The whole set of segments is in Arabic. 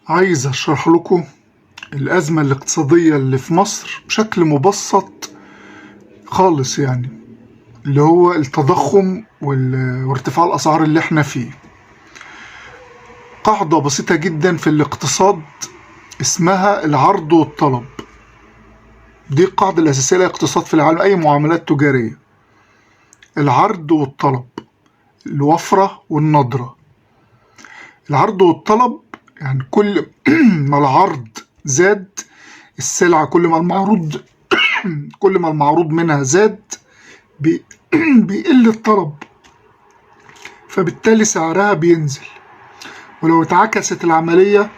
عايز اشرح لكم الأزمة الاقتصادية اللي في مصر بشكل مبسط خالص، يعني اللي هو التضخم وارتفاع الأسعار اللي احنا فيه. قاعدة بسيطة جدا في الاقتصاد اسمها العرض والطلب. دي القاعدة الأساسية للاقتصاد في العالم، أي معاملات تجارية. العرض والطلب، الوفرة والندرة. العرض والطلب يعني كل ما العرض زاد السلعة، كل ما المعروض منها زاد بيقل الطلب، فبالتالي سعرها بينزل. ولو اتعكست العملية،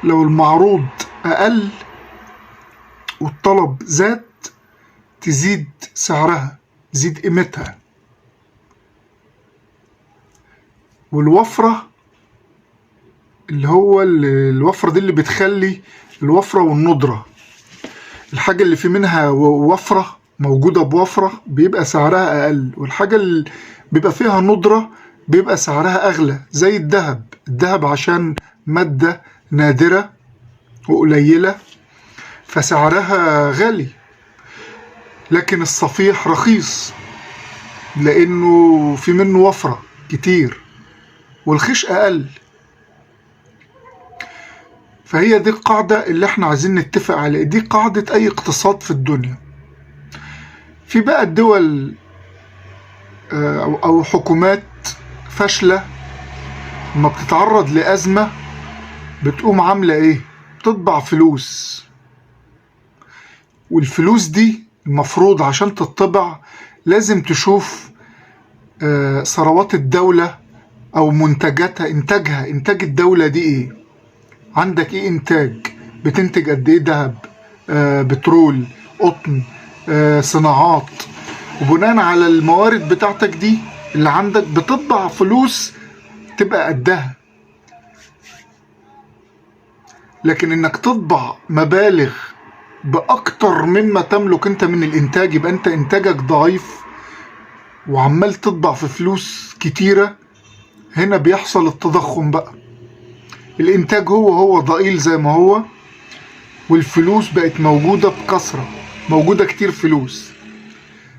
لو المعروض أقل والطلب زاد، تزيد سعرها، تزيد قيمتها. والوفرة الوفرة دي اللي بتخلي الوفرة والندرة، الحاجة اللي في منها وفرة موجودة بوفرة بيبقى سعرها أقل، والحاجة اللي بيبقى فيها ندرة بيبقى سعرها أغلى. زي الذهب عشان مادة نادرة وقليلة فسعرها غالي، لكن الصفيح رخيص لأنه في منه وفرة كتير والخيش أقل. فهي دي القاعدة اللي احنا عايزين نتفق عليها، دي قاعدة أي اقتصاد في الدنيا. في بقى الدول أو حكومات فاشلة لما بتتعرض لأزمة بتقوم عاملة إيه؟ بتطبع فلوس. والفلوس دي المفروض عشان تطبع لازم تشوف ثروات الدولة أو منتجاتها، إنتاج الدولة دي إيه؟ عندك إيه إنتاج؟ بتنتج قد إيه ذهب، بترول، قطن، صناعات. وبناء على الموارد بتاعتك دي اللي عندك بتطبع فلوس تبقى قدها. لكن انك تطبع مبالغ باكتر مما تملك انت من الانتاج، يبقى انت انتاجك ضعيف وعمال تطبع في فلوس كتيرة. هنا بيحصل التضخم بقى. الانتاج هو ضئيل زي ما هو، والفلوس بقت موجودة بكثرة، موجودة كتير فلوس،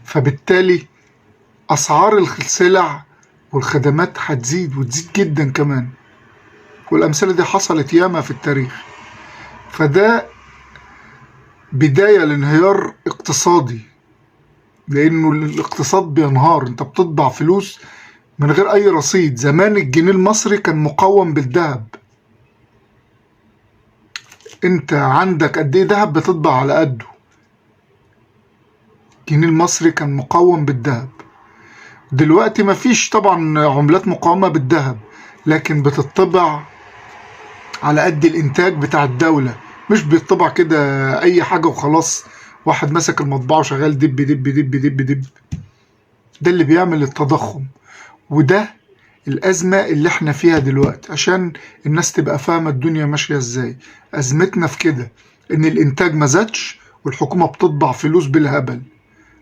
فبالتالي أسعار السلع والخدمات هتزيد وتزيد جدا كمان. والأمثلة دي حصلت ياما في التاريخ. فده بداية لانهيار اقتصادي، لأنه الاقتصاد بينهار. انت بتطبع فلوس من غير أي رصيد. زمان الجنيه المصري كان مقوم بالذهب، انت عندك قد ايه ذهب بتطبع على قده. الجنيه المصري كان مقوم بالذهب. دلوقتي مفيش طبعا عملات مقاومة بالذهب، لكن بتطبع على قد الانتاج بتاع الدولة، مش بيطبع كده اي حاجة وخلاص. واحد مسك المطبعة وشغال دب دب دب دب دب. ده اللي بيعمل التضخم، وده الأزمة اللي احنا فيها دلوقتي. عشان الناس تبقى فاهمة الدنيا ماشية ازاي، أزمتنا في كده ان الانتاج ما زادش والحكومة بتطبع فلوس بالهبل،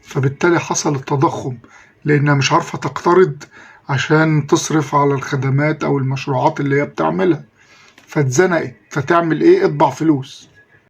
فبالتالي حصل التضخم لأنها مش عارفة تقترض عشان تصرف على الخدمات أو المشروعات اللي هي بتعملها، فاتزنقت. فتعمل إيه؟ اطبع فلوس.